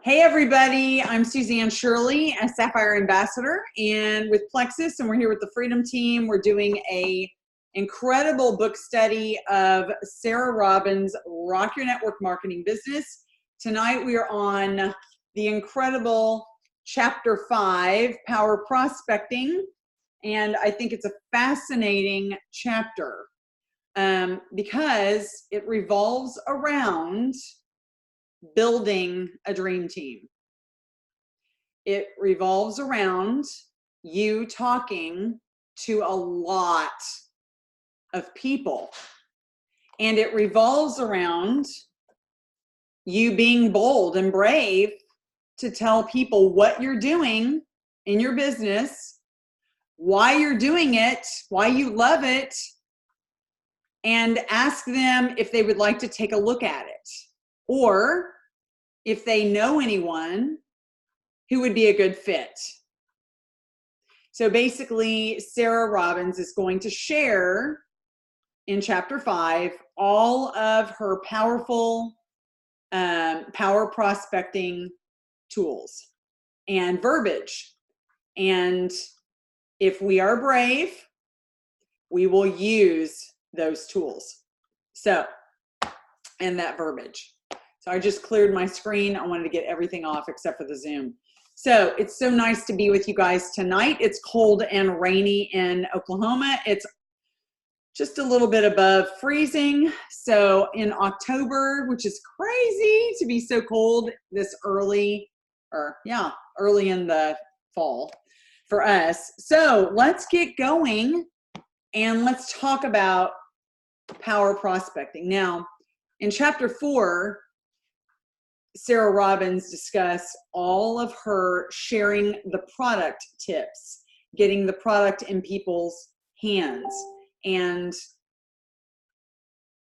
Hey everybody, I'm Suzanne Shirley, a Sapphire Ambassador, and with Plexus, and we're here with the Freedom Team. We're doing a incredible book study of Sarah Robbins' Rock Your Network Marketing Business. Tonight we are on the incredible Chapter 5, Power Prospecting, and I think it's a fascinating chapter because it revolves around building a dream team. It revolves around you talking to a lot of people, and it revolves around you being bold and brave to tell people what you're doing in your business, why you're doing it, why you love it, and ask them if they would like to take a look at it, or if they know anyone who would be a good fit. So basically, Sarah Robbins is going to share in Chapter 5 all of her powerful power prospecting tools and verbiage. And if we are brave, we will use those tools. So, and that verbiage. So I just cleared my screen. I wanted to get everything off except for the Zoom. So it's so nice to be with you guys tonight. It's cold and rainy in Oklahoma. It's just a little bit above freezing. So in October, which is crazy to be so cold this early, early in the fall for us. So let's get going and let's talk about power prospecting. Now, in Chapter 4, Sarah Robbins discussed all of her sharing the product tips, getting the product in people's hands, and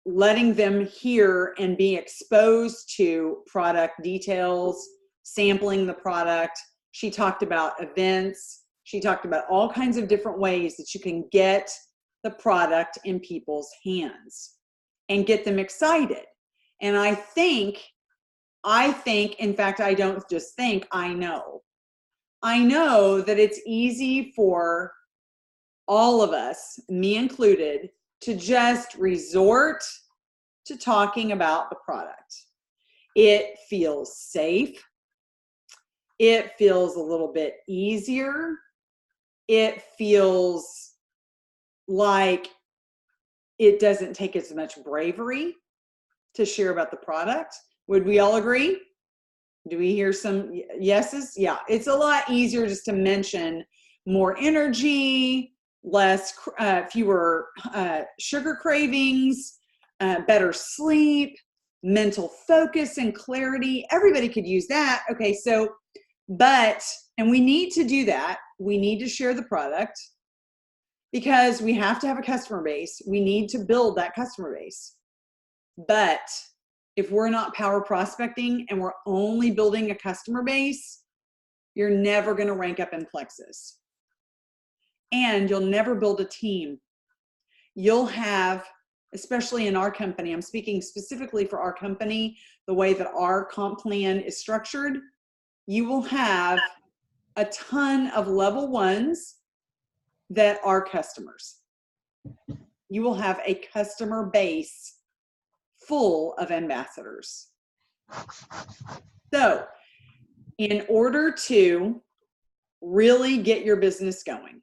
letting them hear and be exposed to product details, sampling the product. She talked about events. She talked about all kinds of different ways that you can get the product in people's hands and get them excited. And I think, in fact, I don't just think, I know that it's easy for all of us, me included, to just resort to talking about the product. It feels safe. It feels a little bit easier. It feels like it doesn't take as much bravery to share about the product. Would we all agree? Do we hear some yeses? Yeah, it's a lot easier just to mention more energy, fewer sugar cravings, better sleep, mental focus and clarity. Everybody could use that. Okay, so, and we need to do that. We need to share the product because we have to have a customer base. We need to build that customer base. But if we're not power prospecting and we're only building a customer base, you're never going to rank up in Plexus. And you'll never build a team. You'll have, especially in our company, I'm speaking specifically for our company, the way that our comp plan is structured, you will have a ton of level ones that are customers. You will have a customer base full of ambassadors. So, in order to really get your business going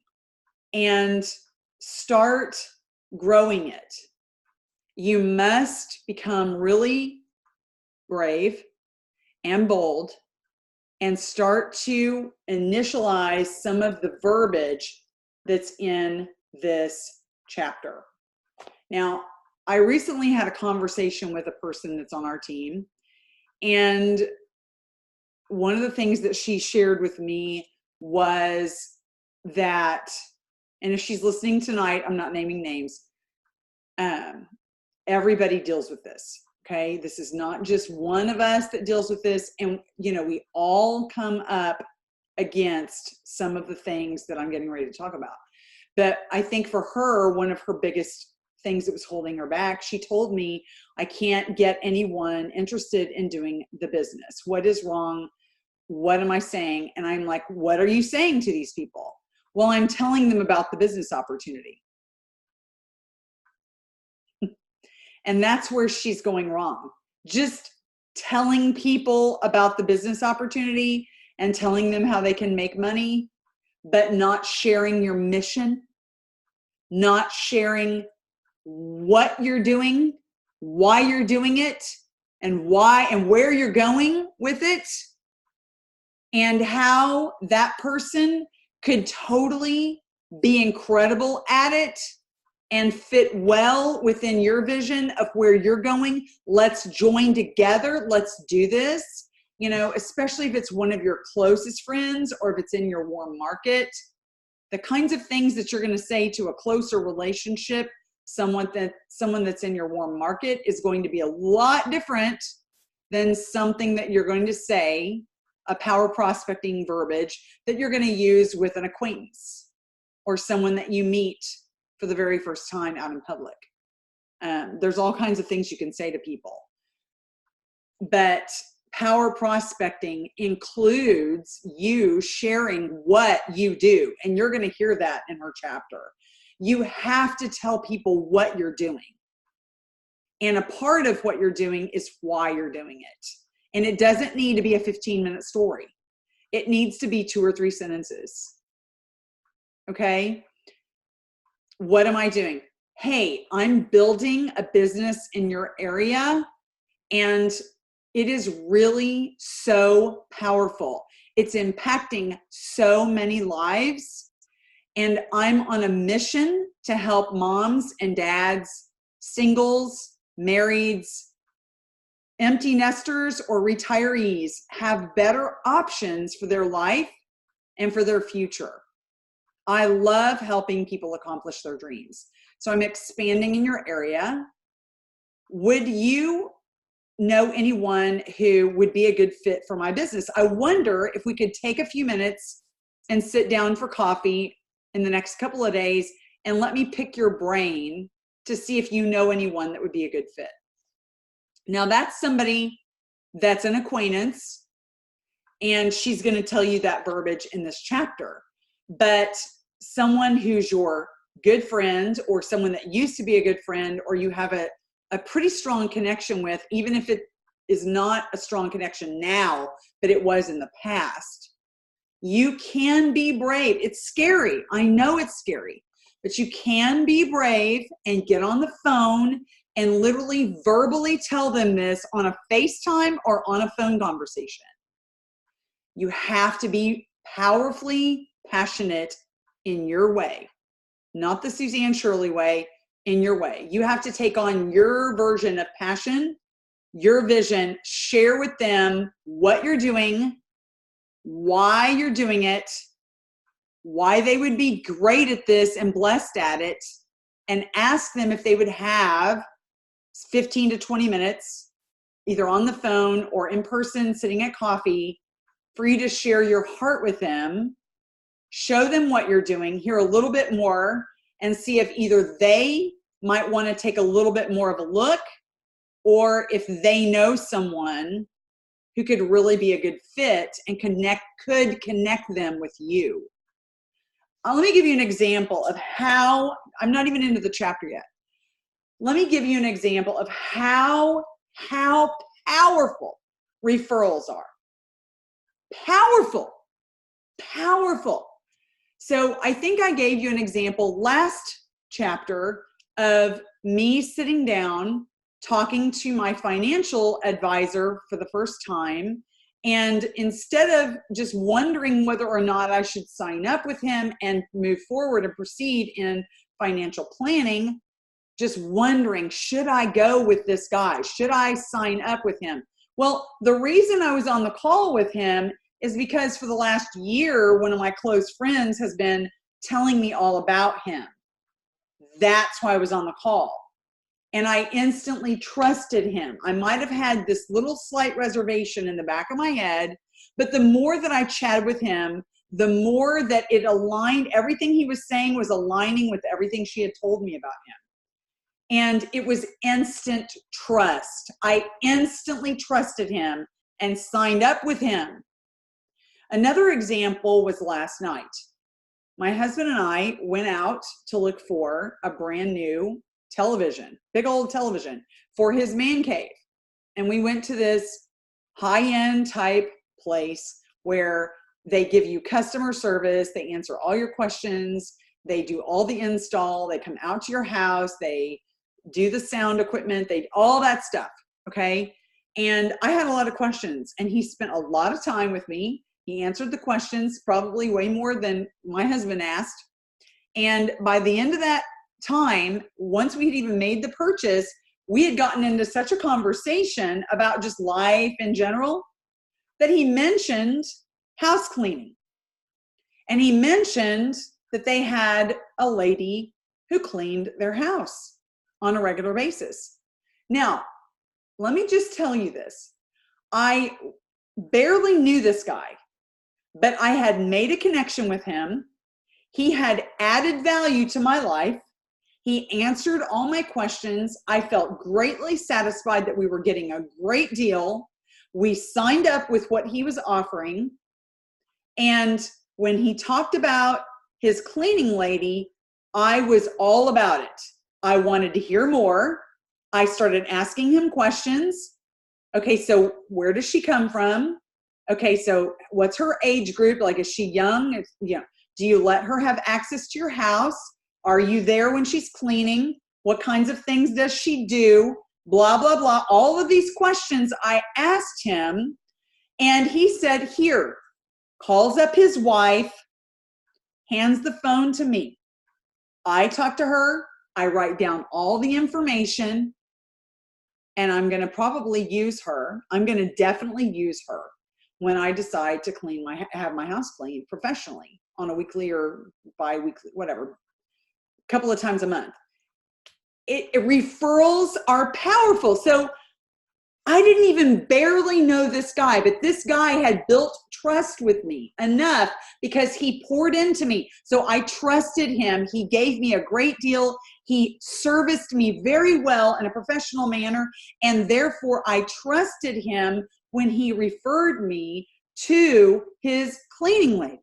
and start growing it, you must become really brave and bold and start to initialize some of the verbiage that's in this chapter. Now, I recently had a conversation with a person that's on our team, and one of the things that she shared with me was that, and if she's listening tonight, I'm not naming names, everybody deals with this, okay? This is not just one of us that deals with this, and we all come up against some of the things that I'm getting ready to talk about. But I think for her, one of her biggest things that was holding her back. She told me, I can't get anyone interested in doing the business. What is wrong? What am I saying? And I'm like, what are you saying to these people? Well, I'm telling them about the business opportunity. And that's where she's going wrong. Just telling people about the business opportunity and telling them how they can make money, but not sharing your mission, not sharing what you're doing, why you're doing it, and why and where you're going with it, and how that person could totally be incredible at it and fit well within your vision of where you're going. Let's join together. Let's do this. You know, especially if it's one of your closest friends or if it's in your warm market. The kinds of things that you're going to say to a closer relationship, someone that's in your warm market, is going to be a lot different than something that you're going to say, a power prospecting verbiage that you're going to use with an acquaintance or someone that you meet for the very first time out in public. There's all kinds of things you can say to people. But power prospecting includes you sharing what you do. And you're going to hear that in her chapter. You have to tell people what you're doing. And a part of what you're doing is why you're doing it. And it doesn't need to be a 15-minute story. It needs to be 2 or 3 sentences. Okay? What am I doing? Hey, I'm building a business in your area, and it is really so powerful. It's impacting so many lives, and I'm on a mission to help moms and dads, singles, marrieds, empty nesters, or retirees have better options for their life and for their future. I love helping people accomplish their dreams. So I'm expanding in your area. Would you know anyone who would be a good fit for my business? I wonder if we could take a few minutes and sit down for coffee in the next couple of days and let me pick your brain to see if you know anyone that would be a good fit. Now, that's somebody that's an acquaintance, and she's going to tell you that verbiage in this chapter. But someone who's your good friend, or someone that used to be a good friend, or you have a pretty strong connection with, even if it is not a strong connection now, but it was in the past, you can be brave. It's scary. I know it's scary, but you can be brave and get on the phone and literally verbally tell them this on a FaceTime or on a phone conversation. You have to be powerfully passionate in your way, not the Suzanne Shirley way, in your way. You have to take on your version of passion, your vision, share with them what you're doing, why you're doing it, why they would be great at this and blessed at it, and ask them if they would have 15 to 20 minutes, either on the phone or in person, sitting at coffee, for you to share your heart with them, show them what you're doing, hear a little bit more, and see if either they might want to take a little bit more of a look, or if they know someone who could really be a good fit and could connect them with you. Let me give you an example of how, I'm not even into the chapter yet. Let me give you an example of how powerful referrals are. Powerful. So I think I gave you an example last chapter of me sitting down, talking to my financial advisor for the first time. And instead of just wondering whether or not I should sign up with him and move forward and proceed in financial planning, just wondering, should I go with this guy? Should I sign up with him? Well, the reason I was on the call with him is because for the last year, one of my close friends has been telling me all about him. That's why I was on the call. And I instantly trusted him. I might have had this little slight reservation in the back of my head, but the more that I chatted with him, the more that it aligned, everything he was saying was aligning with everything she had told me about him. And it was instant trust. I instantly trusted him and signed up with him. Another example was last night. My husband and I went out to look for a brand new television, big old television for his man cave. And we went to this high-end type place where they give you customer service, they answer all your questions, they do all the install, they come out to your house, they do the sound equipment, they all that stuff, okay? And I had a lot of questions, and he spent a lot of time with me. He answered the questions, probably way more than my husband asked. And by the end of that time, once we had even made the purchase, we had gotten into such a conversation about just life in general that he mentioned house cleaning. And he mentioned that they had a lady who cleaned their house on a regular basis. Now, let me just tell you this. I barely knew this guy, but I had made a connection with him. He had added value to my life. He answered all my questions. I felt greatly satisfied that we were getting a great deal. We signed up with what he was offering. And when he talked about his cleaning lady, I was all about it. I wanted to hear more. I started asking him questions. Okay, so where does she come from? Okay, so what's her age group? Like, is she young? Do you let her have access to your house? Are you there when she's cleaning? What kinds of things does she do? Blah, blah, blah. All of these questions I asked him, and he said, here, calls up his wife, hands the phone to me. I talk to her. I write down all the information, and I'm going to probably use her. I'm going to definitely use her when I decide to have my house cleaned professionally on a weekly or bi-weekly, whatever, couple of times a month. Referrals are powerful. So I didn't even barely know this guy, but this guy had built trust with me enough because he poured into me. So I trusted him. He gave me a great deal. He serviced me very well in a professional manner. And therefore I trusted him when he referred me to his cleaning lady.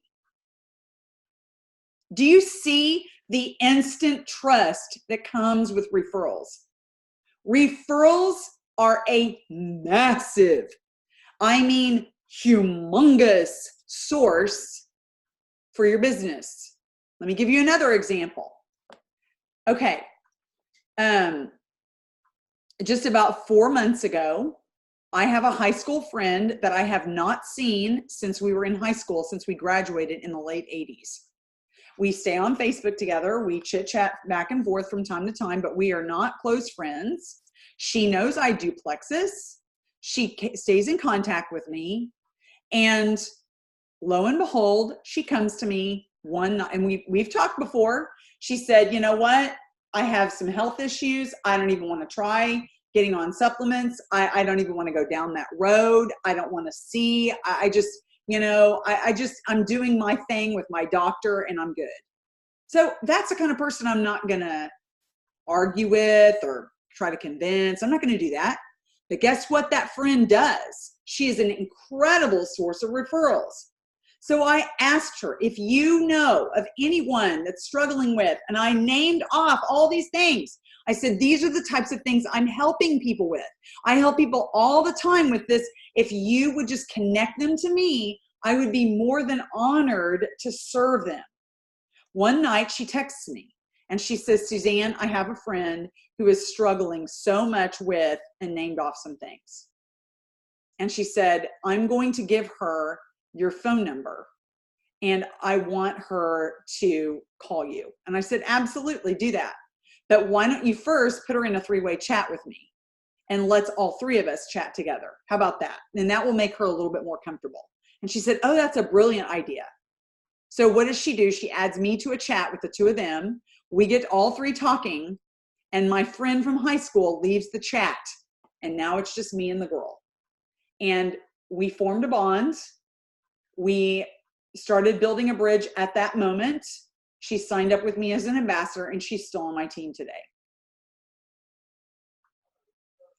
Do you see the instant trust that comes with referrals? Referrals are a massive, I mean humongous source for your business. Let me give you another example. Okay, just about 4 months ago, I have a high school friend that I have not seen since we were in high school, since we graduated in the late 80s. We stay on Facebook together. We chit chat back and forth from time to time, but we are not close friends. She knows I do Plexus. She stays in contact with me. And lo and behold, she comes to me one night, and we've talked before. She said, you know what? I have some health issues. I don't even want to try getting on supplements. I don't even want to go down that road. I don't want to see. I'm doing my thing with my doctor and I'm good. So that's the kind of person I'm not going to argue with or try to convince. I'm not going to do that. But guess what that friend does? She is an incredible source of referrals. So I asked her, if you know of anyone that's struggling with, and I named off all these things. I said, these are the types of things I'm helping people with. I help people all the time with this. If you would just connect them to me, I would be more than honored to serve them. One night she texts me and she says, Suzanne, I have a friend who is struggling so much with, and named off some things. And she said, I'm going to give her your phone number and I want her to call you. And I said, absolutely, do that. But why don't you first put her in a 3-way chat with me and let's all 3 of us chat together. How about that? And that will make her a little bit more comfortable. And she said, oh, that's a brilliant idea. So what does she do? She adds me to a chat with the 2 of them. We get all 3 talking, and my friend from high school leaves the chat. And now it's just me and the girl. And we formed a bond. We started building a bridge at that moment. She signed up with me as an ambassador, and she's still on my team today.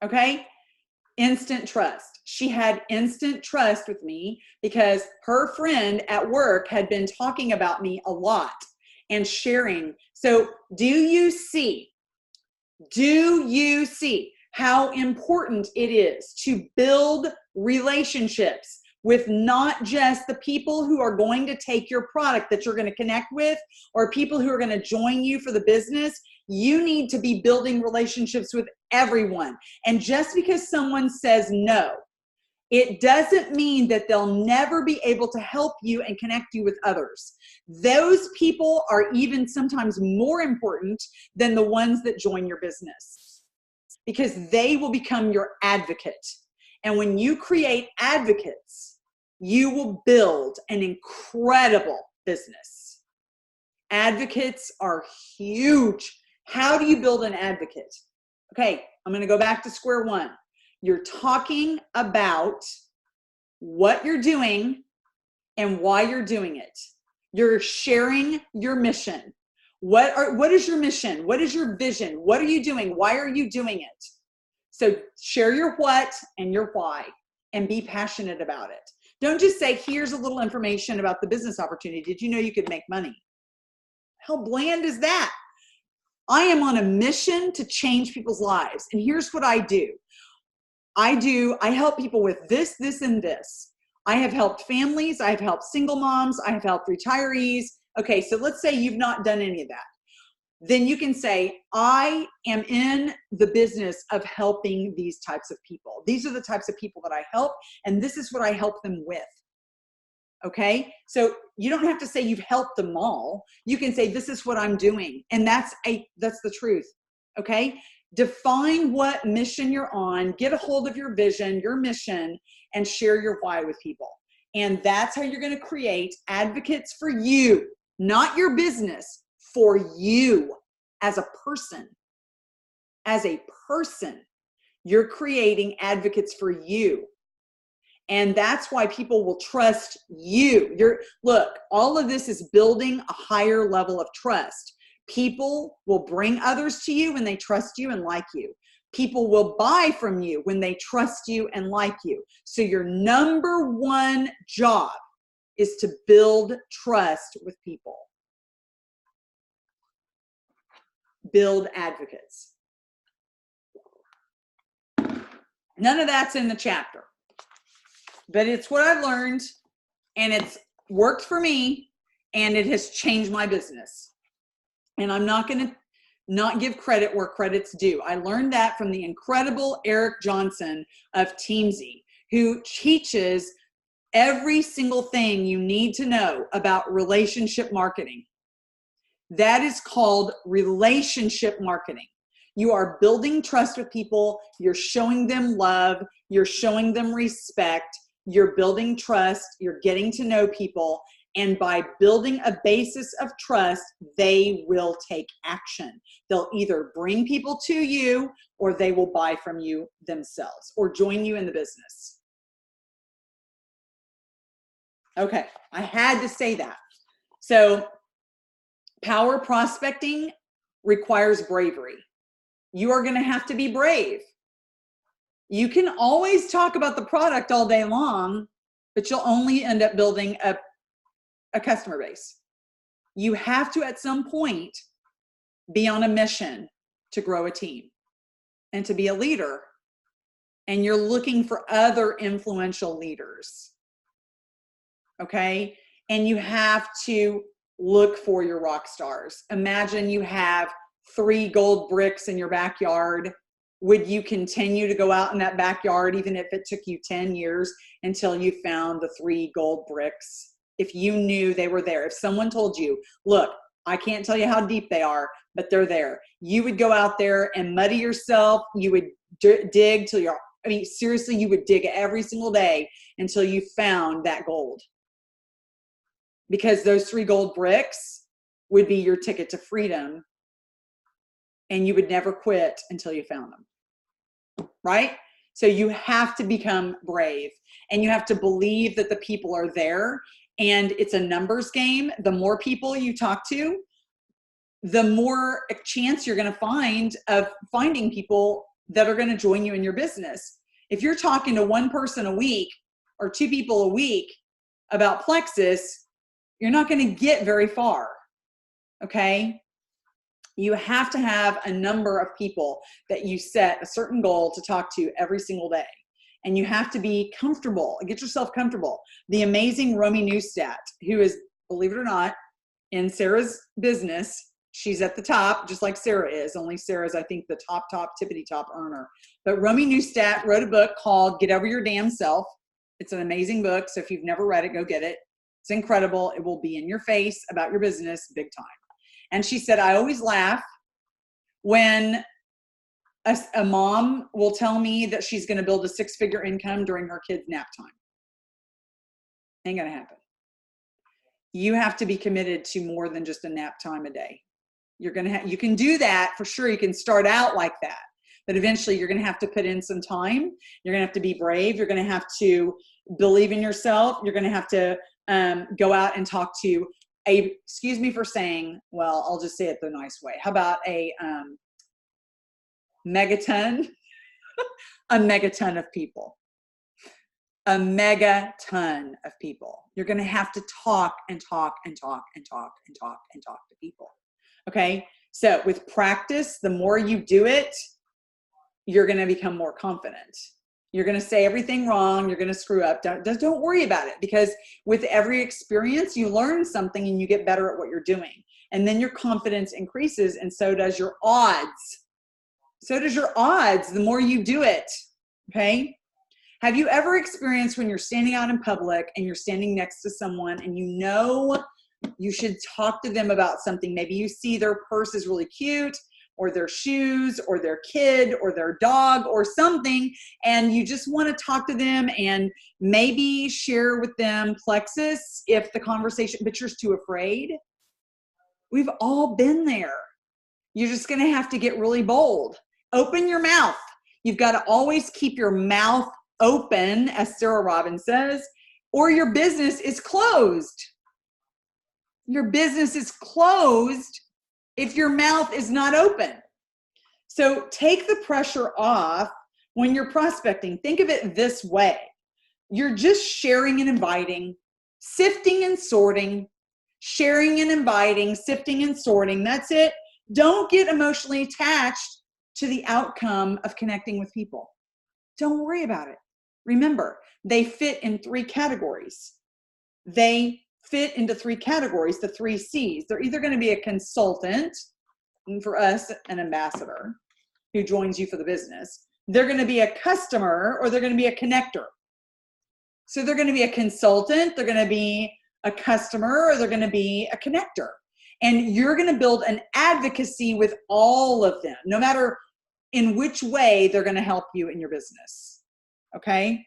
Okay? Instant trust. She had instant trust with me because her friend at work had been talking about me a lot and sharing. So do you see how important it is to build relationships with not just the people who are going to take your product that you're going to connect with or people who are going to join you for the business? You need to be building relationships with everyone. And just because someone says no, it doesn't mean that they'll never be able to help you and connect you with others. Those people are even sometimes more important than the ones that join your business because they will become your advocate. And when you create advocates, you will build an incredible business. Advocates are huge. How do you build an advocate? Okay, I'm going to go back to square one. You're talking about what you're doing and why you're doing it. You're sharing your mission. What is your mission? What is your vision? What are you doing? Why are you doing it? So share your what and your why and be passionate about it. Don't just say, here's a little information about the business opportunity. Did you know you could make money? How bland is that? I am on a mission to change people's lives. And here's what I do. I help people with this, and this. I have helped families. I have helped single moms. I have helped retirees. Okay, so let's say you've not done any of that. Then you can say, I am in the business of helping these types of people. These are the types of people that I help, and this is what I help them with. Okay, so you don't have to say you've helped them all. You can say, this is what I'm doing. And that's the truth. Okay, define what mission you're on, get a hold of your vision, your mission, and share your why with people. And that's how you're going to create advocates for you, not your business, for you as a person. As a person, you're creating advocates for you. And that's why people will trust you. Look, all of this is building a higher level of trust. People will bring others to you when they trust you and like you. People will buy from you when they trust you and like you. So your number one job is to build trust with people. Build advocates. None of that's in the chapter. But it's what I've learned, and it's worked for me, and it has changed my business. And I'm not going to not give credit where credit's due. I learned that from the incredible Eric Johnson of Teamsy, who teaches every single thing you need to know about relationship marketing. That is called relationship marketing. You are building trust with people. You're showing them love. You're showing them respect. You're building trust. You're getting to know people. And by building a basis of trust, they will take action. They'll either bring people to you or they will buy from you themselves or join you in the business. Okay, I had to say that. So power prospecting requires bravery. You are going to have to be brave. You can always talk about the product all day long, but you'll only end up building a customer base. You have to, at some point, be on a mission to grow a team and to be a leader. And you're looking for other influential leaders. Okay? And you have to look for your rock stars. Imagine you have 3 gold bricks in your backyard. Would you continue to go out in that backyard even if it took you 10 years until you found the 3 gold bricks? If you knew they were there, if someone told you, look, I can't tell you how deep they are, but they're there. You would go out there and muddy yourself. You would dig till seriously, you would dig every single day until you found that gold. Because those 3 gold bricks would be your ticket to freedom, and you would never quit until you found them, right? So you have to become brave, and you have to believe that the people are there, and it's a numbers game. The more people you talk to, the more a chance you're going to find of finding people that are going to join you in your business. If you're talking to one person a week or two people a week about Plexus, you're not going to get very far. Okay? You have to have a number of people that you set a certain goal to talk to every single day. And you have to be comfortable, get yourself comfortable. The amazing Romy Neustadt, who is, believe it or not, in Sarah's business, she's at the top, just like Sarah is, only Sarah's, I think, the top, tippity top earner. But Romy Neustadt wrote a book called Get Over Your Damn Self. It's an amazing book. So if you've never read it, go get it. It's incredible. It will be in your face about your business big time. And she said, I always laugh when a mom will tell me that she's going to build a 6-figure income during her kid's nap time. Ain't going to happen. You have to be committed to more than just a nap time a day. You can do that for sure. You can start out like that, but eventually you're going to have to put in some time. You're going to have to be brave. You're going to have to believe in yourself. You're going to have to go out and talk to excuse me for saying, well, I'll just say it the nice way. How about a megaton? A megaton of people. A megaton of people. You're going to have to talk and talk and talk and talk and talk and talk to people. Okay? So with practice, the more you do it, you're going to become more confident. You're going to say everything wrong. You're going to screw up. Don't worry about it, because with every experience, you learn something and you get better at what you're doing. And then your confidence increases, and so does your odds. So does your odds the more you do it. Okay? Have you ever experienced when you're standing out in public and you're standing next to someone and you know you should talk to them about something? Maybe you see their purse is really cute, or their shoes, or their kid, or their dog, or something, and you just want to talk to them and maybe share with them Plexus if the conversation, but you're too afraid. We've all been there. You're just going to have to get really bold. Open your mouth. You've got to always keep your mouth open, as Sarah Robbins says, or your business is closed. Your business is closed if your mouth is not open. So take the pressure off when you're prospecting. Think of it this way. You're just sharing and inviting, sifting and sorting, sharing and inviting, sifting and sorting. That's it. Don't get emotionally attached to the outcome of connecting with people. Don't worry about it. Remember, they fit in 3 categories. They fit into 3 categories, the 3 C's. They're either going to be a consultant, and for us, an ambassador who joins you for the business. They're going to be a customer, or they're going to be a connector. So they're going to be a consultant, they're going to be a customer, or they're going to be a connector. And you're going to build an advocacy with all of them, no matter in which way they're going to help you in your business. Okay?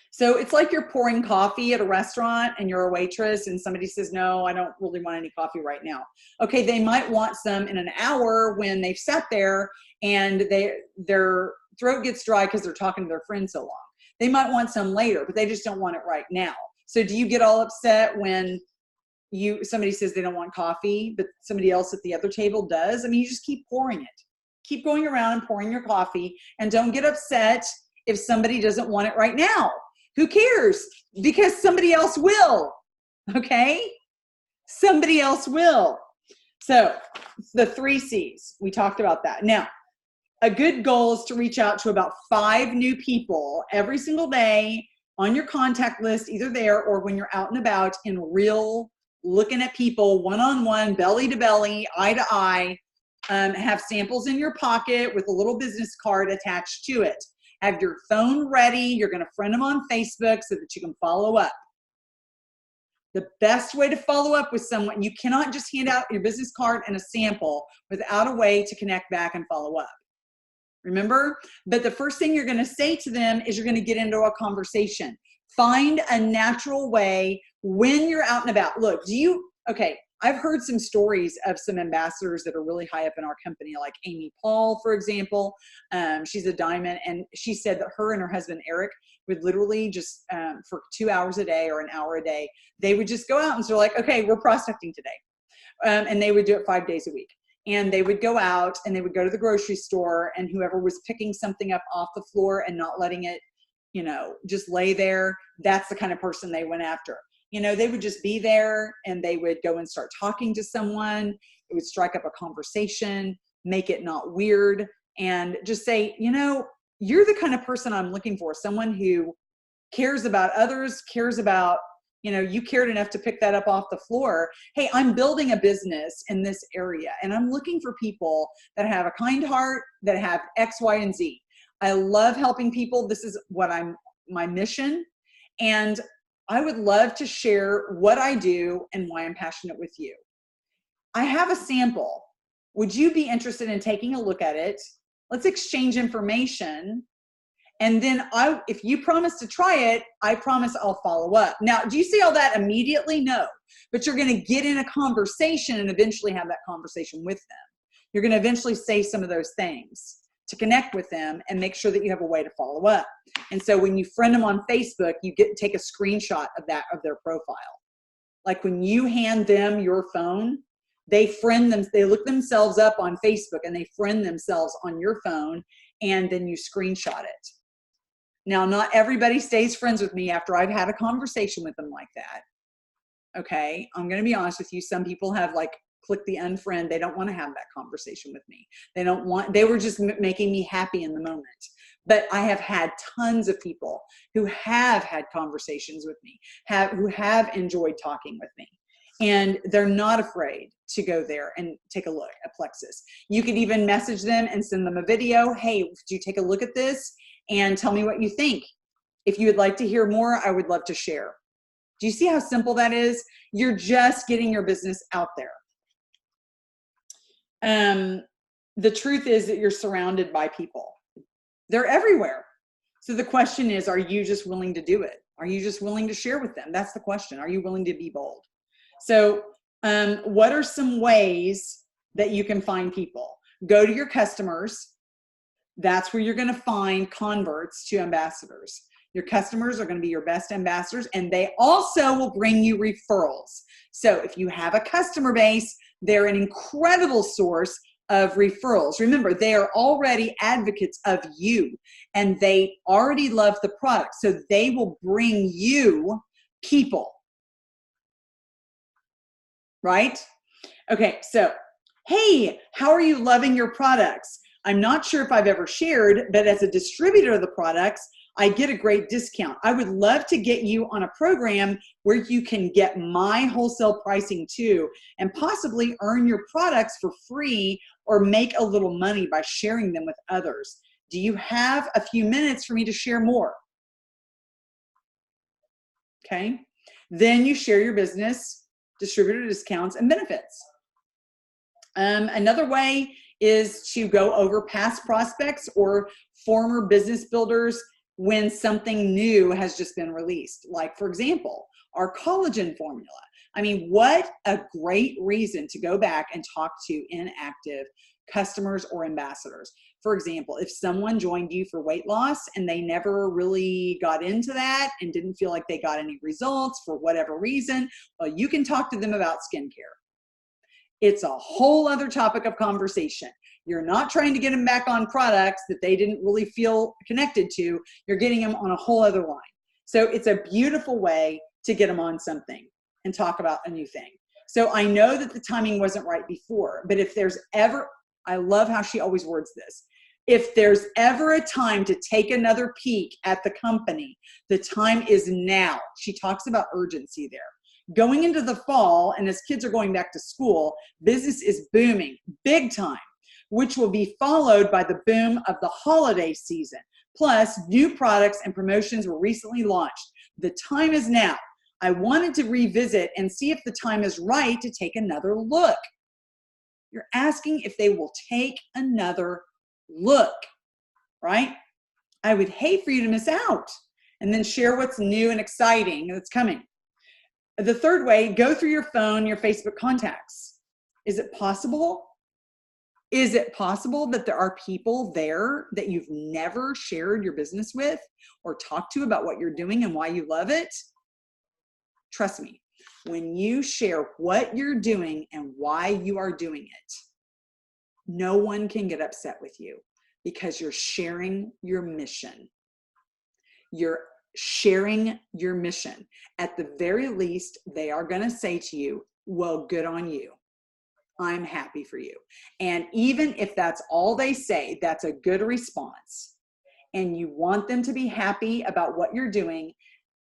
So it's like you're pouring coffee at a restaurant and you're a waitress and somebody says, no, I don't really want any coffee right now. Okay, they might want some in an hour when they've sat there and their throat gets dry because they're talking to their friend so long. They might want some later, but they just don't want it right now. So do you get all upset when somebody says they don't want coffee, but somebody else at the other table does? I mean, you just keep pouring it. Keep going around and pouring your coffee, and don't get upset if somebody doesn't want it right now. Who cares? Because somebody else will, okay? Somebody else will. So the 3 C's, we talked about that. Now, a good goal is to reach out to about 5 new people every single day on your contact list, either there or when you're out and about in real, looking at people one-on-one, belly to belly, eye to eye. Have samples in your pocket with a little business card attached to it. Have your phone ready. You're going to friend them on Facebook so that you can follow up. The best way to follow up with someone, you cannot just hand out your business card and a sample without a way to connect back and follow up. Remember? But the first thing you're going to say to them is you're going to get into a conversation. Find a natural way when you're out and about. Look, okay, I've heard some stories of some ambassadors that are really high up in our company, like Amy Paul, for example. She's a diamond, and she said that her and her husband, Eric, would literally just, for 2 hours a day or an hour a day, they would just go out and so like, okay, we're prospecting today. And they would do it 5 days a week. and they would go out and they would go to the grocery store, and whoever was picking something up off the floor and not letting it, you know, just lay there, that's the kind of person they went after. You know, they would just be there and they would go and start talking to someone. It would strike up a conversation, make it not weird, and just say, you know, you're the kind of person I'm looking for, someone who cares about others, cares about, you know, you cared enough to pick that up off the floor. Hey, I'm building a business in this area and I'm looking for people that have a kind heart, that have X, Y, and Z. I love helping people. This is what my mission. And I would love to share what I do and why I'm passionate with you. I have a sample. Would you be interested in taking a look at it? Let's exchange information. And then if you promise to try it, I promise I'll follow up. Now, do you see all that immediately? No, but you're going to get in a conversation and eventually have that conversation with them. You're going to eventually say some of those things to connect with them and make sure that you have a way to follow up. And so when you friend them on Facebook, you take a screenshot of their profile. Like when you hand them your phone, they look themselves up on Facebook and they friend themselves on your phone, and then you screenshot it. Now, not everybody stays friends with me after I've had a conversation with them like that. Okay, I'm going to be honest with you. Some people have like clicked the unfriend. They don't want to have that conversation with me. They were just making me happy in the moment. But I have had tons of people who have had conversations with me, who have enjoyed talking with me. And they're not afraid to go there and take a look at Plexus. You could even message them and send them a video. Hey, would you take a look at this and tell me what you think? If you would like to hear more, I would love to share. Do you see how simple that is? You're just getting your business out there. The truth is that you're surrounded by people. They're everywhere. So the question is, are you just willing to do it? Are you just willing to share with them? That's the question. Are you willing to be bold? So what are some ways that you can find people? Go to your customers. That's where you're going to find converts to ambassadors. Your customers are going to be your best ambassadors, and they also will bring you referrals. So if you have a customer base, they're an incredible source of referrals. Remember, they are already advocates of you, and they already love the product. So they will bring you people. Right? Okay, so, hey, how are you loving your products? I'm not sure if I've ever shared, but as a distributor of the products, I get a great discount. I would love to get you on a program where you can get my wholesale pricing too, and possibly earn your products for free or make a little money by sharing them with others. Do you have a few minutes for me to share more? Okay, then you share your business, distributor discounts, and benefits. Another way is to go over past prospects or former business builders when something new has just been released. Like, for example, our collagen formula. I mean, what a great reason to go back and talk to inactive customers or ambassadors. For example, if someone joined you for weight loss and they never really got into that and didn't feel like they got any results for whatever reason, well, you can talk to them about skincare. It's a whole other topic of conversation. You're not trying to get them back on products that they didn't really feel connected to. You're getting them on a whole other line. So it's a beautiful way to get them on something and talk about a new thing. So I know that the timing wasn't right before, but if there's ever, I love how she always words this, if there's ever a time to take another peek at the company, the time is now. She talks about urgency there. Going into the fall, and as kids are going back to school, business is booming big time, which will be followed by the boom of the holiday season. Plus, new products and promotions were recently launched. The time is now. I wanted to revisit and see if the time is right to take another look. You're asking if they will take another look, right? I would hate for you to miss out. And then share what's new and exciting that's coming. The third way, go through your phone, your Facebook contacts. Is it possible? Is it possible that there are people there that you've never shared your business with or talked to about what you're doing and why you love it? Trust me, when you share what you're doing and why you are doing it, No one can get upset with you because you're sharing your mission. You're sharing your mission. At the very least, they are going to say to you, well, good on you. I'm happy for you. And even if that's all they say, that's a good response. And you want them to be happy about what you're doing.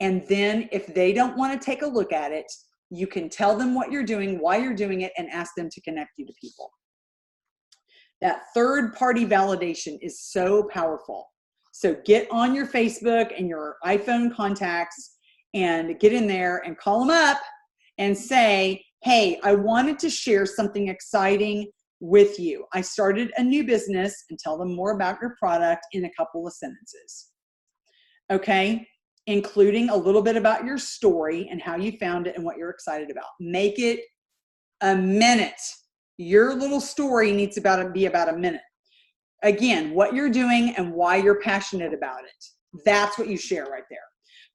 And then if they don't want to take a look at it, you can tell them what you're doing, why you're doing it, and ask them to connect you to people. That third-party validation is so powerful. So get on your Facebook and your iPhone contacts and get in there and call them up and say, hey, I wanted to share something exciting with you. I started a new business, and tell them more about your product in a couple of sentences. Okay? Including a little bit about your story and how you found it and what you're excited about. Make it a minute. Your little story needs to be about a minute. Again, what you're doing and why you're passionate about it. That's what you share right there.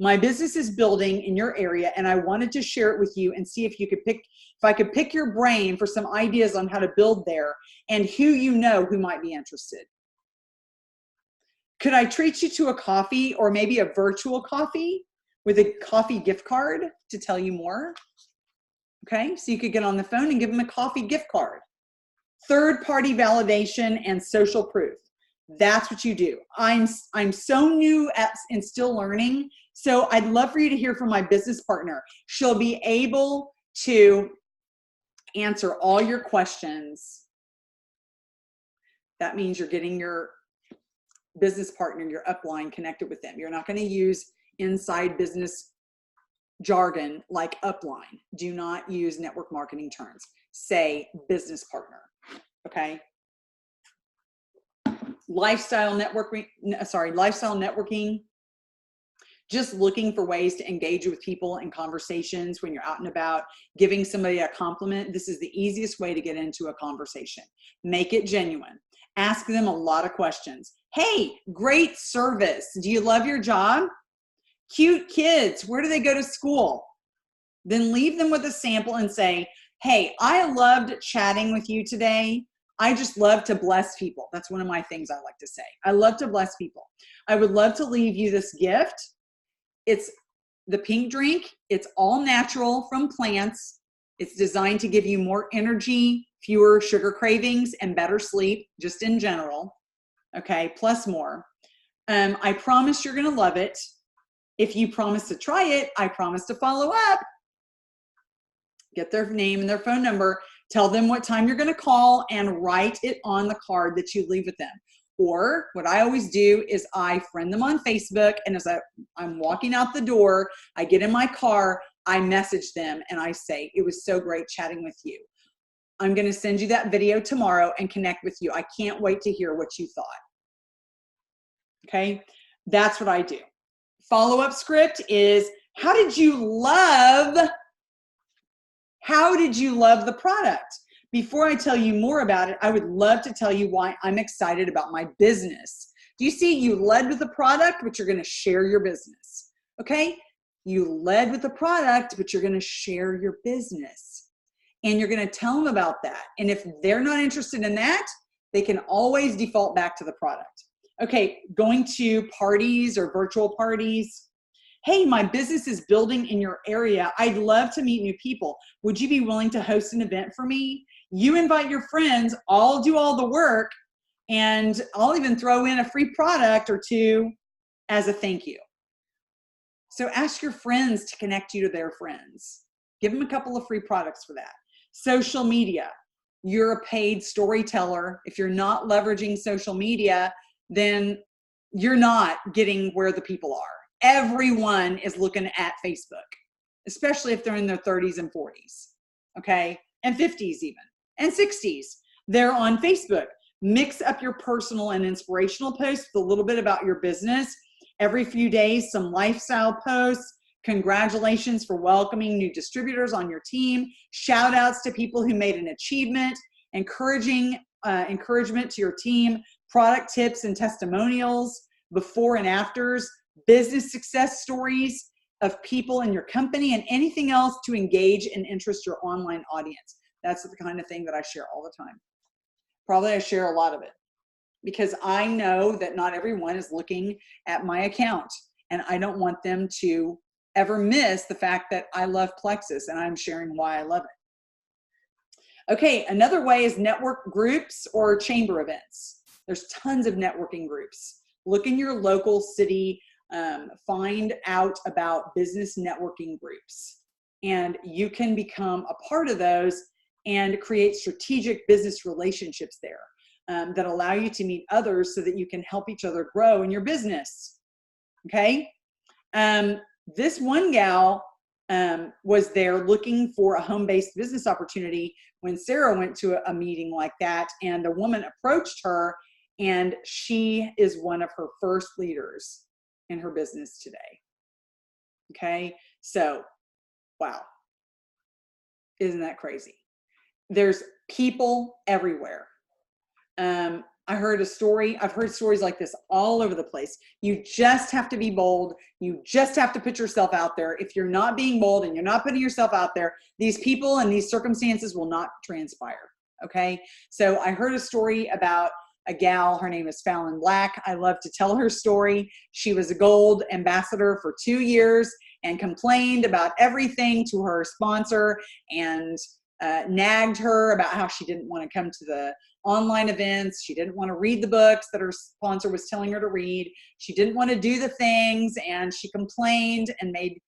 My business is building in your area, and I wanted to share it with you and see if I could pick your brain for some ideas on how to build there and who you know who might be interested. Could I treat you to a coffee, or maybe a virtual coffee with a coffee gift card to tell you more? Okay, so you could get on the phone and give them a coffee gift card. Third-party validation and social proof. That's what you do. I'm so new and still learning, so I'd love for you to hear from my business partner. She'll be able to answer all your questions. That means you're getting your business partner, your upline, connected with them. You're not going to use inside business jargon like upline. Do not use network marketing terms. Say business partner. Okay. Lifestyle networking. Just looking for ways to engage with people in conversations when you're out and about, giving somebody a compliment. This is the easiest way to get into a conversation. Make it genuine. Ask them a lot of questions. Hey, great service. Do you love your job? Cute kids. Where do they go to school? Then leave them with a sample and say, hey, I loved chatting with you today. I just love to bless people. That's one of my things I like to say. I love to bless people. I would love to leave you this gift. It's the pink drink. It's all natural from plants. It's designed to give you more energy, fewer sugar cravings, and better sleep, just in general. Okay, plus more. I promise you're going to love it. If you promise to try it, I promise to follow up. Get their name and their phone number. Tell them what time you're going to call and write it on the card that you leave with them. Or what I always do is I friend them on Facebook, and as I'm walking out the door, I get in my car, I message them and I say, it was so great chatting with you. I'm going to send you that video tomorrow and connect with you. I can't wait to hear what you thought. Okay, that's what I do. Follow-up script is, how did you love the product? Before I tell you more about it, I would love to tell you why I'm excited about my business. Do you see, you led with the product, but you're going to share your business. Okay? You led with the product, but you're going to share your business. And you're going to tell them about that. And if they're not interested in that, they can always default back to the product. Okay, going to parties or virtual parties. Hey, my business is building in your area. I'd love to meet new people. Would you be willing to host an event for me? You invite your friends, I'll do all the work, and I'll even throw in a free product or two as a thank you. So ask your friends to connect you to their friends. Give them a couple of free products for that. Social media. You're a paid storyteller. If you're not leveraging social media, then you're not getting where the people are. Everyone is looking at Facebook, especially if they're in their 30s and 40s, okay? And 50s even, and 60s. They're on Facebook. Mix up your personal and inspirational posts with a little bit about your business. Every few days, some lifestyle posts. Congratulations for welcoming new distributors on your team. Shout outs to people who made an achievement. Encouragement to your team. Product tips and testimonials, before and afters. Business success stories of people in your company, and anything else to engage and interest your online audience. That's the kind of thing that I share all the time. Probably I share a lot of it because I know that not everyone is looking at my account, and I don't want them to ever miss the fact that I love Plexus and I'm sharing why I love it. Okay, another way is network groups or chamber events. There's tons of networking groups. Look in your local city, find out about business networking groups, and you can become a part of those and create strategic business relationships there that allow you to meet others so that you can help each other grow in your business. Okay. This one gal was there looking for a home-based business opportunity when Sarah went to a meeting like that, and the woman approached her, and she is one of her first leaders in her business today. Okay. So, wow. Isn't that crazy? There's people everywhere. I heard a story. I've heard stories like this all over the place. You just have to be bold. You just have to put yourself out there. If you're not being bold and you're not putting yourself out there, these people and these circumstances will not transpire. Okay. So I heard a story about a gal. Her name is Fallon Black. I love to tell her story. She was a gold ambassador for 2 years and complained about everything to her sponsor and nagged her about how she didn't want to come to the online events. She didn't want to read the books that her sponsor was telling her to read. She didn't want to do the things, and she complained and made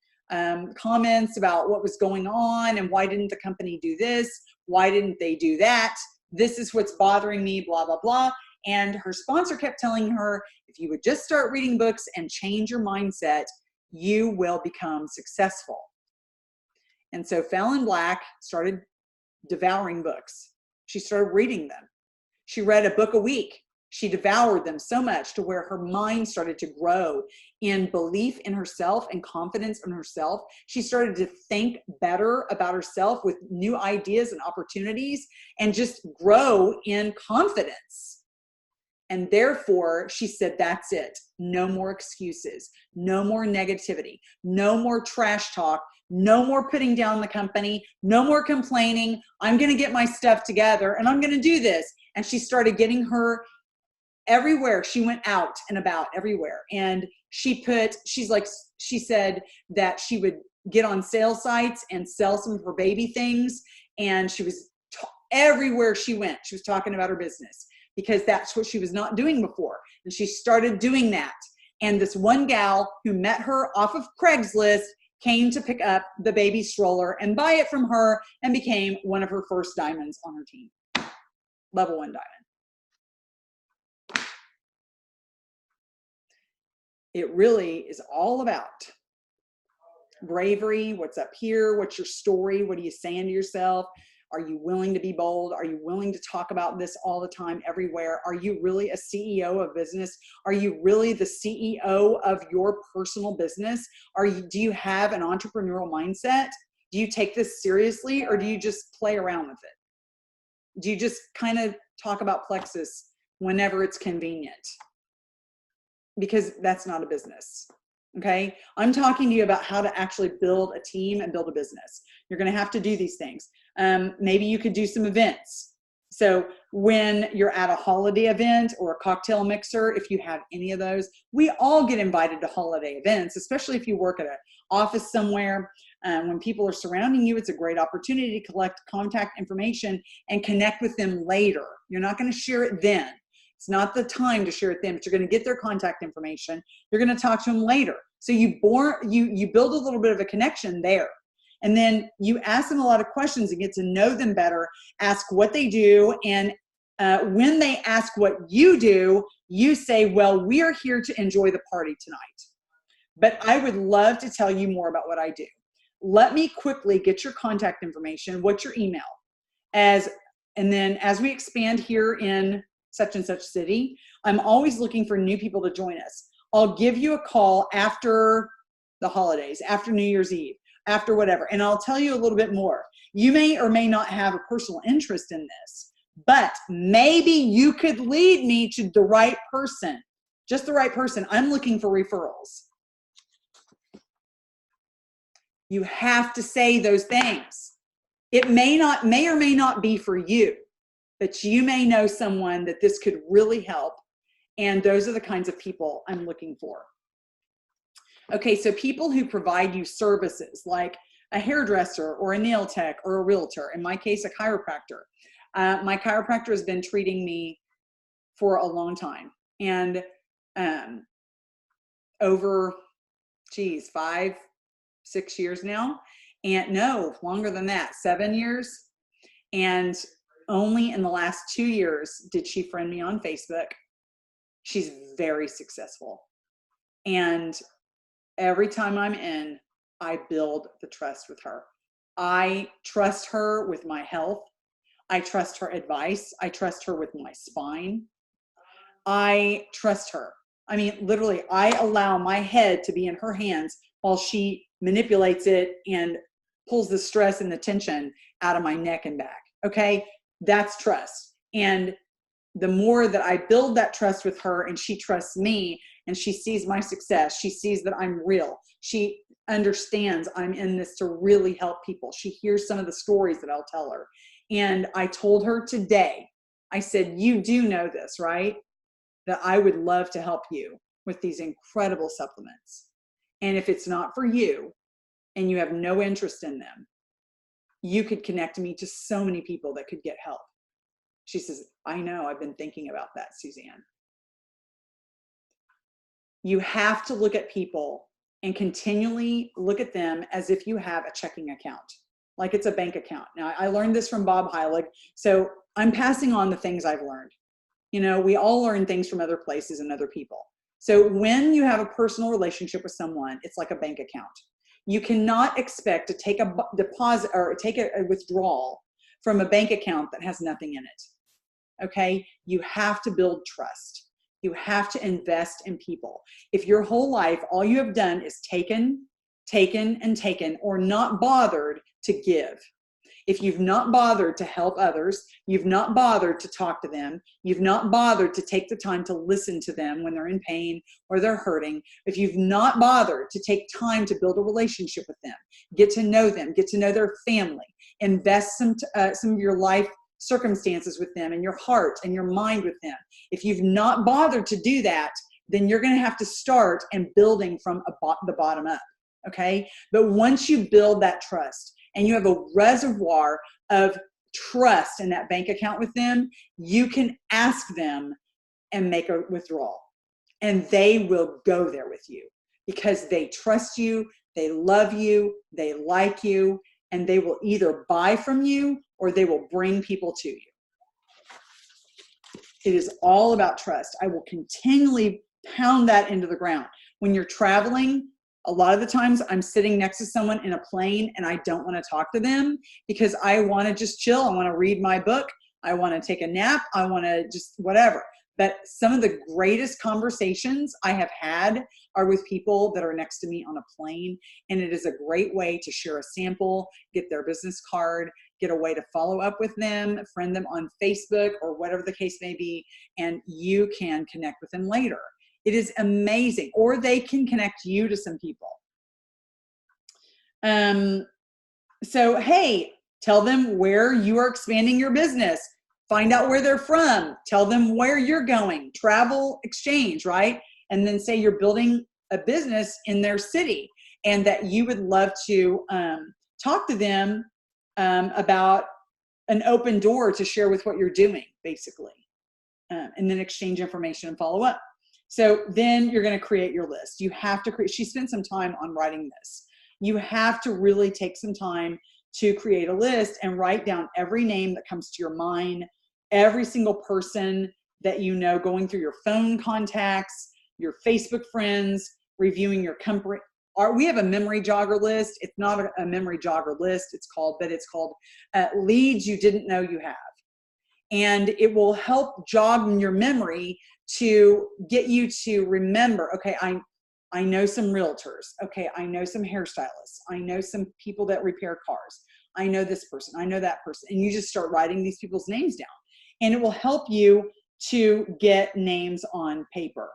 comments about what was going on and why didn't the company do this? Why didn't they do that? This is what's bothering me, blah, blah, blah. And her sponsor kept telling her, if you would just start reading books and change your mindset, you will become successful. And so Fallon Black started devouring books. She started reading them. She read a book a week. She devoured them so much to where her mind started to grow in belief in herself and confidence in herself. She started to think better about herself with new ideas and opportunities and just grow in confidence. And therefore, she said, that's it. No more excuses. No more negativity. No more trash talk. No more putting down the company. No more complaining. I'm going to get my stuff together and I'm going to do this. And she started getting her everywhere. She went out and about everywhere. And she said that she would get on sales sites and sell some of her baby things. And she was everywhere she went. She was talking about her business because that's what she was not doing before. And she started doing that. And this one gal who met her off of Craigslist came to pick up the baby stroller and buy it from her and became one of her first diamonds on her team. Level 1 diamond. It really is all about bravery. What's up here? What's your story? What are you saying to yourself? Are you willing to be bold? Are you willing to talk about this all the time, everywhere? Are you really a CEO of business? Are you really the CEO of your personal business? Do you have an entrepreneurial mindset? Do you take this seriously, or do you just play around with it? Do you just kind of talk about Plexus whenever it's convenient? Because that's not a business. Okay. I'm talking to you about how to actually build a team and build a business. You're going to have to do these things. Maybe you could do some events. So when you're at a holiday event or a cocktail mixer, if you have any of those, we all get invited to holiday events, especially if you work at an office somewhere. When people are surrounding you, it's a great opportunity to collect contact information and connect with them later. You're not going to share it then. It's not the time to share it then, but you're going to get their contact information. You're going to talk to them later. So you build a little bit of a connection there. And then you ask them a lot of questions and get to know them better, ask what they do. And when they ask what you do, you say, well, we are here to enjoy the party tonight, but I would love to tell you more about what I do. Let me quickly get your contact information. What's your email? And then as we expand here in such and such city, I'm always looking for new people to join us. I'll give you a call after the holidays, after New Year's Eve, after whatever, and I'll tell you a little bit more. You may or may not have a personal interest in this, but maybe you could lead me to the right person, just the right person. I'm looking for referrals. You have to say those things. It may or may not be for you, but you may know someone that this could really help. And those are the kinds of people I'm looking for. Okay, so people who provide you services like a hairdresser or a nail tech or a realtor, in my case, a chiropractor. My chiropractor has been treating me for a long time, and over, 5, 6 years now, and no, longer than that, 7 years. And only in the last 2 years did she friend me on Facebook. She's very successful. And every time I'm in, I build the trust with her. I trust her with my health. I trust her advice. I trust her with my spine. I trust her. I mean, literally, I allow my head to be in her hands while she manipulates it and pulls the stress and the tension out of my neck and back. Okay? That's trust. And the more that I build that trust with her and she trusts me and she sees my success, she sees that I'm real. She understands I'm in this to really help people. She hears some of the stories that I'll tell her. And I told her today, I said, you do know this, right? That I would love to help you with these incredible supplements. And if it's not for you and you have no interest in them, you could connect me to so many people that could get help. She says, I know, I've been thinking about that, Suzanne. You have to look at people and continually look at them as if you have a checking account, like it's a bank account. Now, I learned this from Bob Heilig, so I'm passing on the things I've learned. You know, we all learn things from other places and other people. So when you have a personal relationship with someone, it's like a bank account. You cannot expect to take a deposit or take a withdrawal from a bank account that has nothing in it. Okay? You have to build trust. You have to invest in people. If your whole life, all you have done is taken, and taken, or not bothered to give. If you've not bothered to help others, you've not bothered to talk to them, you've not bothered to take the time to listen to them when they're in pain or they're hurting, if you've not bothered to take time to build a relationship with them, get to know them, get to know their family, invest some of your life circumstances with them and your heart and your mind with them. If you've not bothered to do that, then you're going to have to start and building from the bottom up. Okay? But once you build that trust, and you have a reservoir of trust in that bank account with them, you can ask them and make a withdrawal. And they will go there with you because they trust you, they love you, they like you, and they will either buy from you or they will bring people to you. It is all about trust. I will continually pound that into the ground. When you're traveling, a lot of the times I'm sitting next to someone in a plane and I don't want to talk to them because I want to just chill. I want to read my book. I want to take a nap. I want to just whatever. But some of the greatest conversations I have had are with people that are next to me on a plane. And it is a great way to share a sample, get their business card, get a way to follow up with them, friend them on Facebook or whatever the case may be. And you can connect with them later. It is amazing. Or they can connect you to some people. So, hey, tell them where you are expanding your business. Find out where they're from. Tell them where you're going. Travel, exchange, right? And then say you're building a business in their city and that you would love to talk to them about an open door to share with what you're doing, basically. And then exchange information and follow up. So then you're going to create your list. You have to create, she spent some time on writing this. You have to really take some time to create a list and write down every name that comes to your mind, every single person that you know, going through your phone contacts, your Facebook friends, reviewing your company. We have a memory jogger list. It's not a memory jogger list, it's called leads you didn't know you have. And it will help jog your memory to get you to remember, okay, I know some realtors. Okay, I know some hairstylists. I know some people that repair cars. I know this person. I know that person. And you just start writing these people's names down. And it will help you to get names on paper.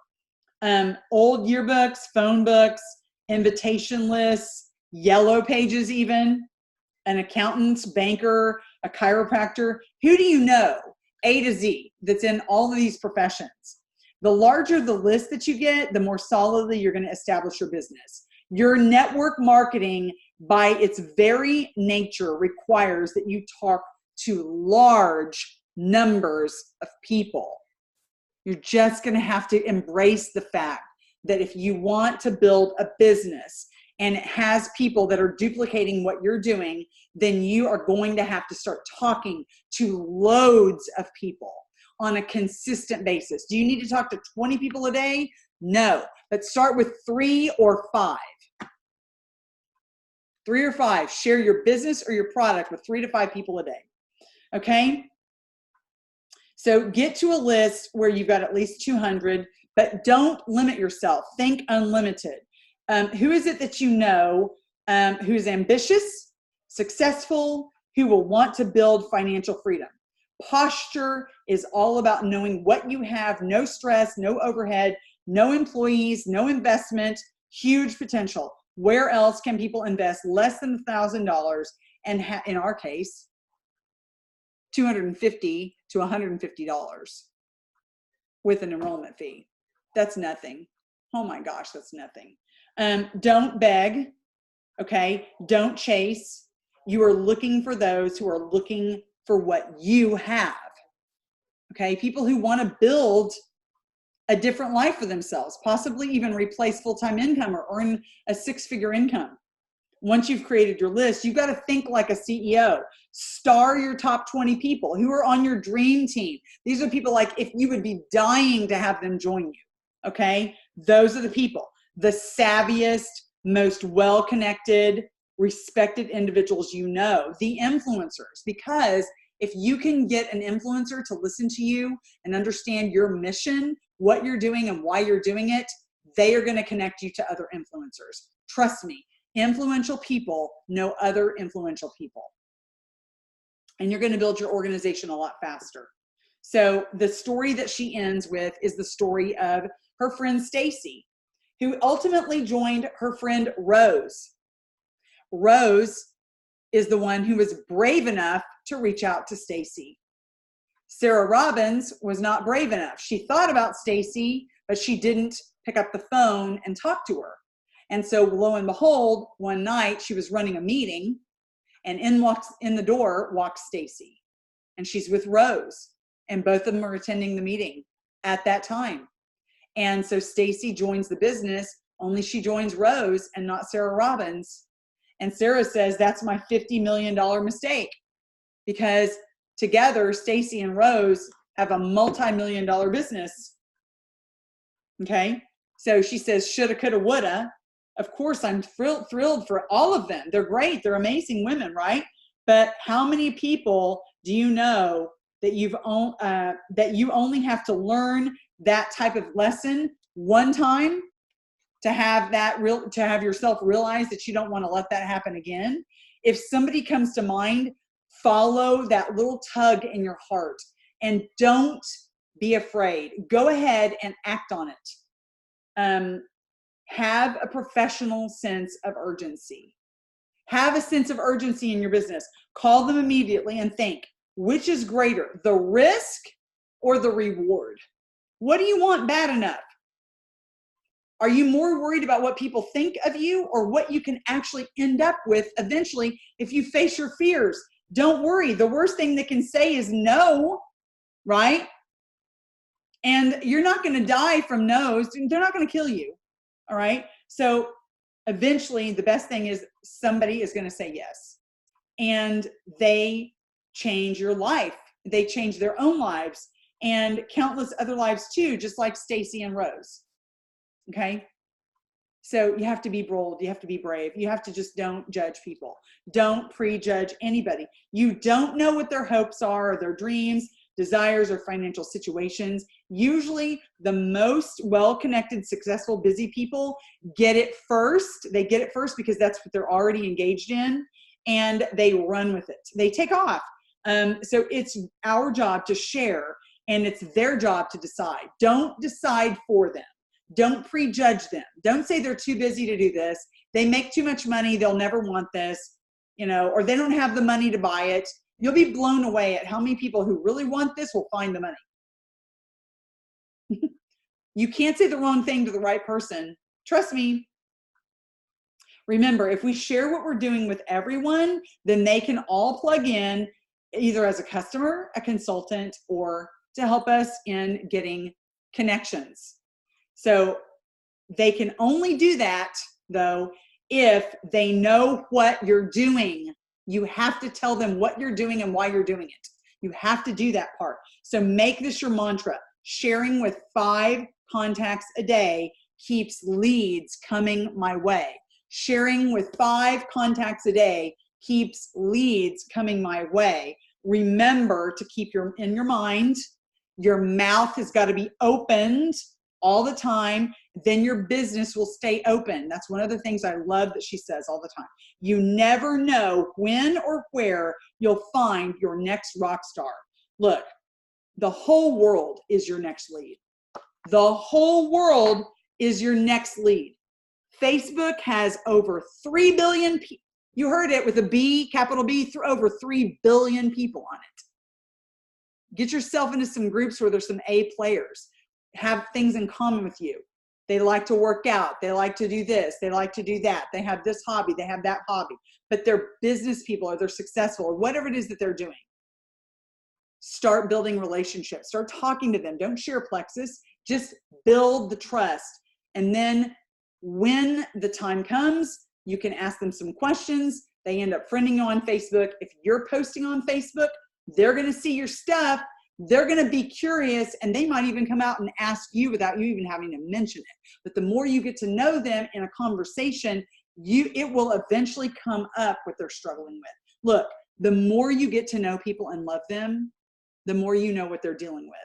Old yearbooks, phone books, invitation lists, yellow pages even, an accountant, banker, a chiropractor. Who do you know A to Z that's in all of these professions. The larger the list that you get, the more solidly you're going to establish your business. Your network marketing, by its very nature, requires that you talk to large numbers of people. You're just going to have to embrace the fact that if you want to build a business and it has people that are duplicating what you're doing, then you are going to have to start talking to loads of people on a consistent basis. Do you need to talk to 20 people a day? No, but start with 3 or 5. 3 or 5. Share your business or your product with 3 to 5 people a day. Okay? So get to a list where you've got at least 200, but don't limit yourself. Think unlimited. Who is it that you know who is ambitious, successful, who will want to build financial freedom? Posture is all about knowing what you have, no stress, no overhead, no employees, no investment, huge potential. Where else can people invest less than $1,000 and in our case, $250 to $150 with an enrollment fee? That's nothing. Oh my gosh, that's nothing. Don't beg, okay? Don't chase. You are looking for those who are looking for what you have, okay? People who want to build a different life for themselves, possibly even replace full-time income or earn a 6-figure income. Once you've created your list, you've got to think like a CEO. Star your top 20 people who are on your dream team. These are people like if you would be dying to have them join you, okay? Those are the people, the savviest, most well-connected, respected individuals you know, the influencers. Because if you can get an influencer to listen to you and understand your mission, what you're doing and why you're doing it, they are going to connect you to other influencers. Trust me, influential people know other influential people. And you're going to build your organization a lot faster. So the story that she ends with is the story of her friend Stacy, who ultimately joined her friend Rose. Rose is the one who was brave enough to reach out to Stacy. Sarah Robbins was not brave enough. She thought about Stacy, but she didn't pick up the phone and talk to her. And so lo and behold, one night she was running a meeting and in the door walks Stacy. And she's with Rose. And both of them are attending the meeting at that time. And so Stacy joins the business, only she joins Rose and not Sarah Robbins. And Sarah says, that's my $50 million mistake, because together, Stacy and Rose have a multi-million-dollar business. Okay. So she says, shoulda, coulda, woulda. Of course, I'm thrilled for all of them. They're great. They're amazing women, right? But how many people do you know that you only have to learn that type of lesson one time to have yourself realize that you don't want to let that happen again? If somebody comes to mind, follow that little tug in your heart and don't be afraid. Go ahead and act on it. Have a professional sense of urgency. Have a sense of urgency in your business. Call them immediately and think, which is greater, the risk or the reward? What do you want bad enough? Are you more worried about what people think of you or what you can actually end up with eventually if you face your fears? Don't worry. The worst thing they can say is no, right? And you're not going to die from no's. They're not going to kill you. All right. So eventually the best thing is somebody is going to say yes, and they change your life. They change their own lives and countless other lives too, just like Stacy and Rose. Okay. So you have to be bold. You have to be brave. You have to just don't judge people. Don't prejudge anybody. You don't know what their hopes are, or their dreams, desires, or financial situations. Usually the most well-connected, successful, busy people get it first. They get it first because that's what they're already engaged in, and they run with it. They take off. So it's our job to share, and it's their job to decide. Don't decide for them. Don't prejudge them. Don't say they're too busy to do this. They make too much money. They'll never want this, or they don't have the money to buy it. You'll be blown away at how many people who really want this will find the money. You can't say the wrong thing to the right person. Trust me. Remember, if we share what we're doing with everyone, then they can all plug in either as a customer, a consultant, or to help us in getting connections. So they can only do that, though, if they know what you're doing. You have to tell them what you're doing and why you're doing it. You have to do that part. So make this your mantra. Sharing with 5 contacts a day keeps leads coming my way. Sharing with 5 contacts a day keeps leads coming my way. Remember to keep in your mind, your mouth has got to be opened all the time. Then your business will stay open. That's one of the things I love that she says all the time. You never know when or where you'll find your next rock star. Look, the whole world is your next lead. The whole world is your next lead. Facebook has over 3 billion people. You heard it with a B, capital B, over 3 billion people on it. Get yourself into some groups where there's some A players. Have things in common with you. They like to work out. They like to do this. They like to do that. They have this hobby. They have that hobby. But they're business people or they're successful or whatever it is that they're doing. Start building relationships. Start talking to them. Don't share plexus. Just build the trust. And then when the time comes, you can ask them some questions. They end up friending you on Facebook. If you're posting on Facebook, they're going to see your stuff. They're going to be curious, and they might even come out and ask you without you even having to mention it. But the more you get to know them in a conversation, it will eventually come up what they're struggling with. Look, the more you get to know people and love them, the more you know what they're dealing with,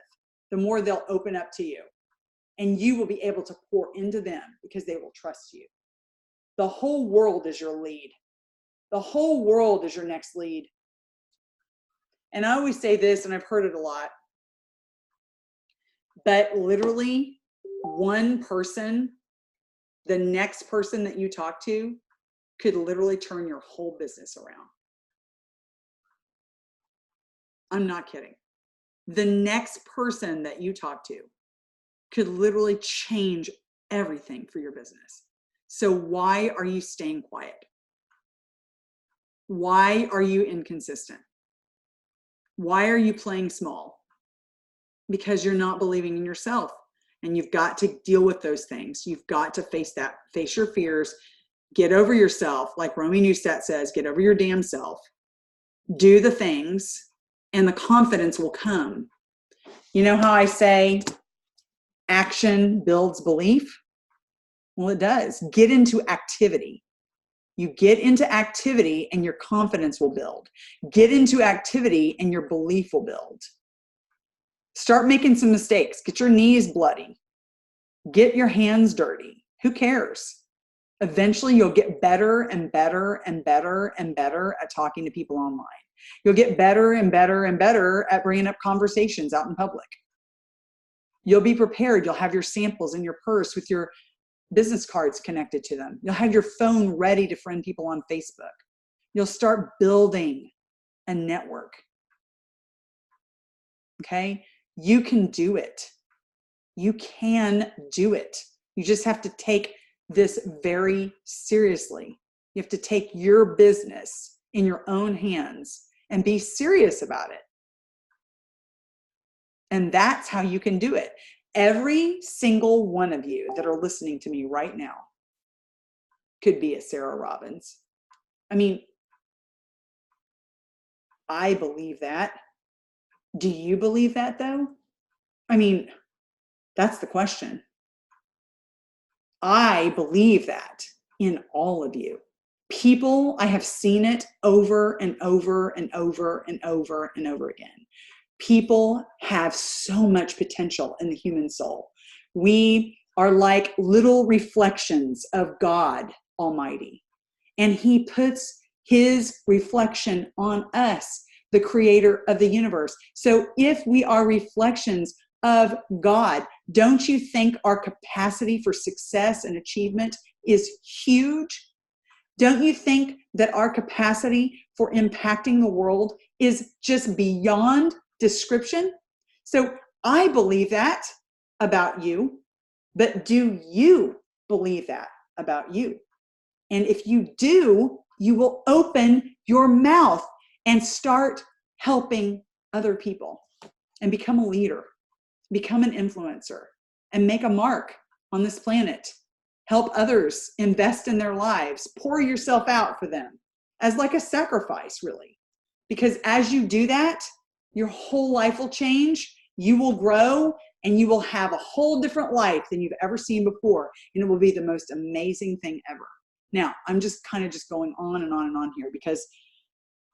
the more they'll open up to you. And you will be able to pour into them because they will trust you. The whole world is your lead. The whole world is your next lead. And I always say this, and I've heard it a lot, but literally one person, the next person that you talk to, could literally turn your whole business around. I'm not kidding. The next person that you talk to could literally change everything for your business. So why are you staying quiet? Why are you inconsistent? Why are you playing small? Because you're not believing in yourself. And you've got to deal with those things. You've got to face your fears, get over yourself. Like Romy Neustadt says, get over your damn self, do the things, and the confidence will come. You know how I say action builds belief? Well, it does. Get into activity. You get into activity and your confidence will build. Get into activity and your belief will build. Start making some mistakes. Get your knees bloody. Get your hands dirty. Who cares? Eventually, you'll get better and better and better and better at talking to people online. You'll get better and better and better at bringing up conversations out in public. You'll be prepared. You'll have your samples in your purse with your business cards connected to them. You'll have your phone ready to friend people on Facebook. You'll start building a network. Okay? You can do it. You can do it. You just have to take this very seriously. You have to take your business in your own hands and be serious about it. And that's how you can do it. Every single one of you that are listening to me right now could be a Sarah Robbins. I mean, I believe that. Do you believe that though? I mean, that's the question. I believe that in all of you. People, I have seen it over and over and over and over and over again. People have so much potential in the human soul. We are like little reflections of God Almighty. And He puts His reflection on us, the creator of the universe. So if we are reflections of God, don't you think our capacity for success and achievement is huge? Don't you think that our capacity for impacting the world is just beyond description. So I believe that about you, but do you believe that about you? And if you do, you will open your mouth and start helping other people and become a leader, become an influencer, and make a mark on this planet. Help others invest in their lives, pour yourself out for them as like a sacrifice, really. Because as you do that, your whole life will change, you will grow, and you will have a whole different life than you've ever seen before. And it will be the most amazing thing ever. Now, I'm just kind of just going on and on and on here because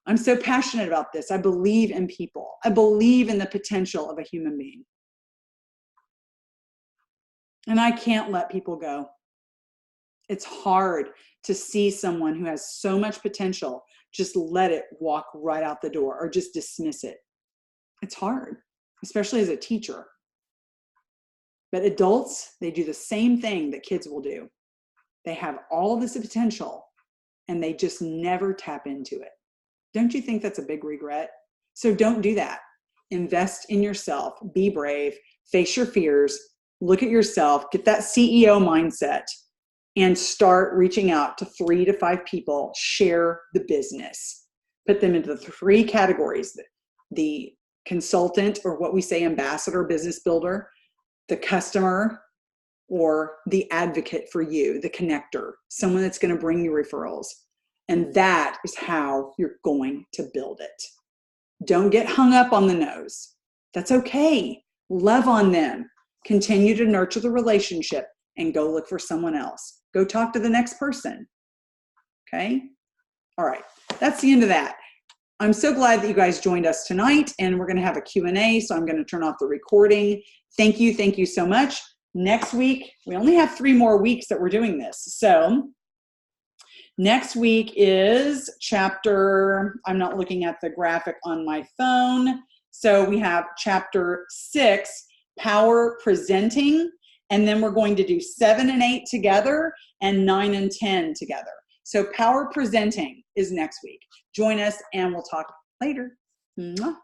I'm so passionate about this. I believe in people. I believe in the potential of a human being. And I can't let people go. It's hard to see someone who has so much potential, just let it walk right out the door or just dismiss it. It's hard, especially as a teacher. But adults, they do the same thing that kids will do. They have all of this potential and they just never tap into it. Don't you think that's a big regret? So don't do that. Invest in yourself, be brave, face your fears, look at yourself, get that CEO mindset, and start reaching out to 3 to 5 people, share the business. Put them into the 3 categories, the consultant, or what we say ambassador, business builder, the customer, or the advocate for you, the connector, someone that's going to bring you referrals. And that is how you're going to build it. Don't get hung up on the no's. That's okay. Love on them. Continue to nurture the relationship and go look for someone else. Go talk to the next person. Okay? All right. That's the end of that. I'm so glad that you guys joined us tonight, and we're going to have a Q&A, so I'm going to turn off the recording. Thank you so much. Next week, we only have 3 more weeks that we're doing this. So next week is chapter, I'm not looking at the graphic on my phone. So we have chapter 6, power presenting, and then we're going to do 7 and 8 together and 9 and 10 together. So power presenting is next week. Join us and we'll talk later. Mwah.